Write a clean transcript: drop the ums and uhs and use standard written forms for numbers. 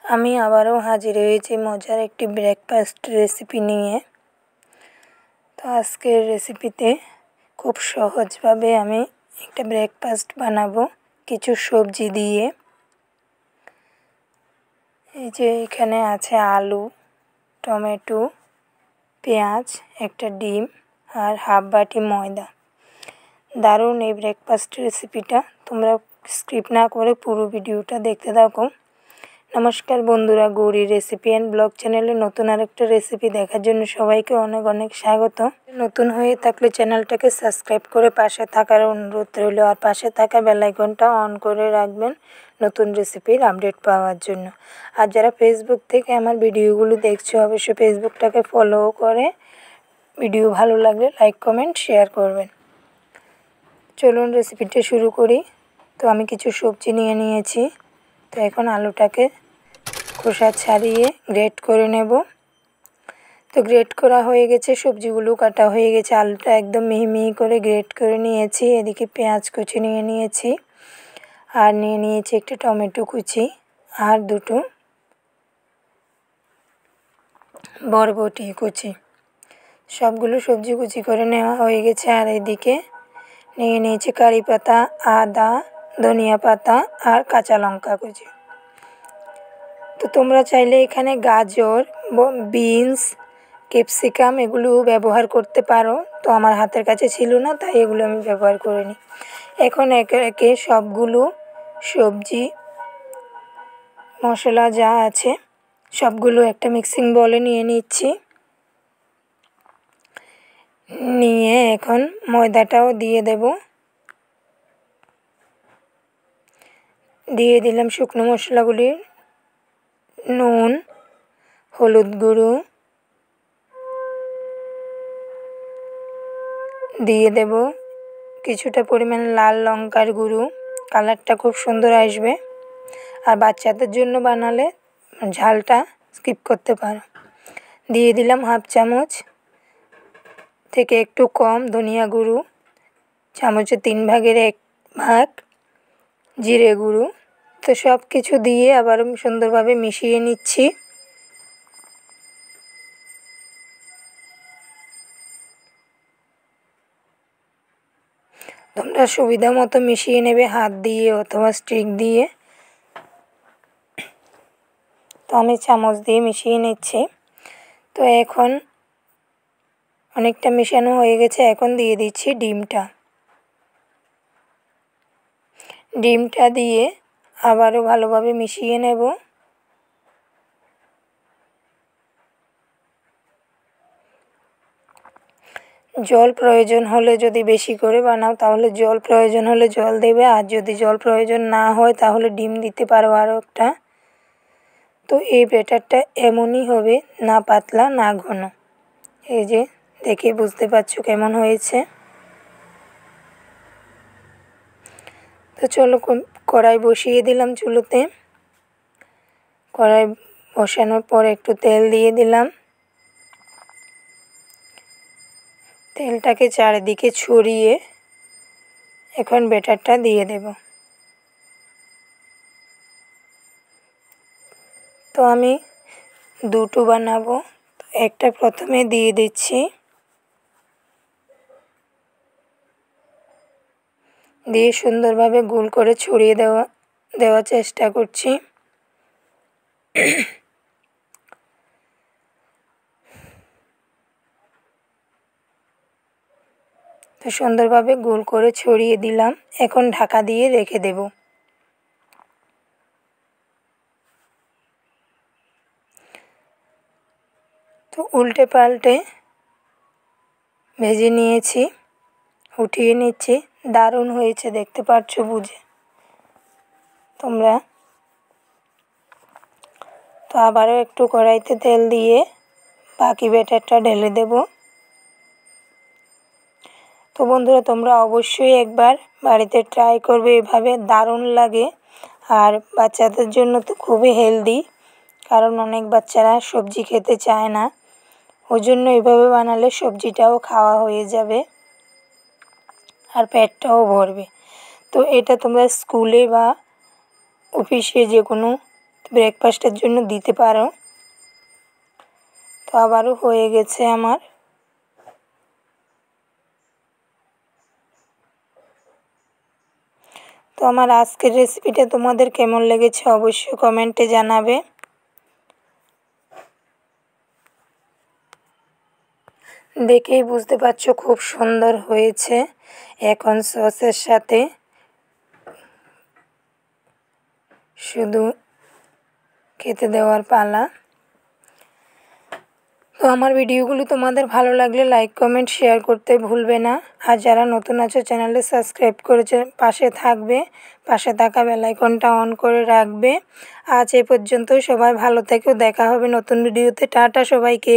আমি আবারও হাজির হয়েছি মজার একটি ব্রেকফাস্ট রেসিপি নিয়ে। তো আজকের রেসিপিতে খুব সহজভাবে আমি একটা ব্রেকফাস্ট বানাবো কিছু সবজি দিয়ে। এই যে এখানে আছে আলু, টমেটো, পেঁয়াজ, একটা ডিম আর হাফ বাটি ময়দা। দারুণ এই ব্রেকফাস্ট রেসিপিটা, তোমরা স্কিপ না করে পুরো ভিডিওটা দেখতে থাকো। নমস্কার বন্ধুরা, গৌরী রেসিপি অ্যান্ড ব্লগ চ্যানেলে নতুন আরেকটা রেসিপি দেখার জন্য সবাইকে অনেক অনেক স্বাগত। নতুন হয়ে থাকলে চ্যানেলটাকে সাবস্ক্রাইব করে পাশে থাকার অনুরোধ রইল, আর পাশে থাকা বেল আইকনটা অন করে রাখবেন নতুন রেসিপির আপডেট পাওয়ার জন্য। আর যারা ফেসবুক থেকে আমার ভিডিওগুলো দেখছো অবশ্যই ফেসবুকটাকে ফলো করে ভিডিও ভালো লাগলে লাইক কমেন্ট শেয়ার করবেন। চলুন রেসিপিটা শুরু করি। তো আমি কিছু সবজি নিয়ে নিয়েছি। তো এখন আলুটাকে খোসা ছাড়িয়ে গ্রেট করে নেব। তো গ্রেট করা হয়ে গেছে, সবজিগুলো কাটা হয়ে গেছে, আলুটা একদম মিহি মিহি করে গ্রেট করে নিয়েছি। এদিকে পেঁয়াজ কুচি নিয়ে নিয়েছি, আর নিয়ে নিয়েছি একটা টমেটো কুচি আর দুটো বরবটি কুচি। সবগুলো সবজি কুচি করে নেওয়া হয়ে গেছে। আর এদিকে নিয়ে নিয়েছি কারি পাতা, আদা, ধনিয়া পাতা আর কাঁচা লঙ্কা কুচি। তো তোমরা চাইলে এখানে গাজর, বিনস, ক্যাপসিকাম এগুলো ব্যবহার করতে পারো। তো আমার হাতের কাছে ছিল না, তাই এগুলো আমি ব্যবহার করিনি। এখন একে একে সবগুলো সবজি মশলা যা আছে সবগুলো একটা মিক্সিং বলে নিয়ে নিচ্ছি। নিয়ে এখন ময়দাটাও দিয়ে দেব। দিয়ে দিলাম শুকনো মশলাগুলি, নুন, হলুদ গুঁড়ো, দিয়ে দেব কিছুটা পরিমাণ লাল লঙ্কার গুঁড়ো, কালারটা খুব সুন্দর আসবে। আর বাচ্চাদের জন্য বানালে ঝালটা স্কিপ করতে পারো। দিয়ে দিলাম হাফ চামচ থেকে একটু কম ধনিয়া গুঁড়ো, চামচের 3 ভাগের 1 ভাগ জিরে গুঁড়ো। তো সব কিছু দিয়ে আবার সুন্দরভাবে মিশিয়ে নিচ্ছি। তোমরা সুবিধা মতো মিশিয়ে নেবে হাত দিয়ে অথবা স্টিক দিয়ে। তো আমি চামচ দিয়ে মিশিয়ে নিচ্ছি। তো এখন অনেকটা মেশানো হয়ে গেছে, এখন দিয়ে দিচ্ছি ডিমটা দিয়ে আবারও ভালোভাবে মিশিয়ে নেব। জল প্রয়োজন হলে যদি বেশি করে বানাও তাহলে জল প্রয়োজন হলে জল দেবে, আর যদি জল প্রয়োজন না হয় তাহলে ডিম দিতে পারো আরও একটা। তো এই ব্যাটারটা এমনই হবে, না পাতলা না ঘন। এই যে দেখে বুঝতে পারছো কেমন হয়েছে। তো চলো কড়াই বসিয়ে দিলাম চুলোতে। কড়াই বসানোর পর একটু তেল দিয়ে দিলাম। তেলটাকে চারিদিকে ছড়িয়ে এখন ব্যাটারটা দিয়ে দেব। তো আমি দুটো বানাবো, তো একটা প্রথমে দিয়ে দিচ্ছি। দিয়ে সুন্দরভাবে গোল করে ছড়িয়ে দেওয়ার চেষ্টা করছি। তো সুন্দরভাবে গোল করে ছড়িয়ে দিলাম। এখন ঢাকা দিয়ে রেখে দেব। তো উল্টে পাল্টে ভেজে নিয়েছি, উঠিয়ে নিচ্ছি। দারুণ হয়েছে, দেখতে পাচ্ছো বুঝে তোমরা। তো আবারও একটু কড়াইতে তেল দিয়ে বাকি ব্যাটারটা ঢেলে দেব। তো বন্ধুরা, তোমরা অবশ্যই একবার বাড়িতে ট্রাই করবে, এভাবে দারুণ লাগে। আর বাচ্চাদের জন্য তো খুবই হেলদি, কারণ অনেক বাচ্চারা সবজি খেতে চায় না। ওই জন্য এভাবে বানালে সবজিটাও খাওয়া হয়ে যাবে আর পেটটাও ভরবে। তো এটা তোমরা স্কুলে বা অফিসে যে কোনো ব্রেকফাস্টের জন্য দিতে পারো। তো আবারও হয়ে গেছে আমার। তো আমার আজকের রেসিপিটা তোমাদের কেমন লেগেছে অবশ্যই কমেন্টে জানাবে। দেখেই বুঝতে পারছো খুব সুন্দর হয়েছে। এখন সসের সাথে শুধু খেতে দেওয়ার পালা। তো আমার ভিডিওগুলো তোমাদের ভালো লাগলে লাইক কমেন্ট শেয়ার করতে ভুলবে না। আর যারা নতুন আছো চ্যানেলে সাবস্ক্রাইব করেছে পাশে থাকবে, পাশে থাকা বেল আইকনটা অন করে রাখবে। আজ এই পর্যন্তই, সবাই ভালো থেকো, দেখা হবে নতুন ভিডিওতে। টাটা সবাইকে।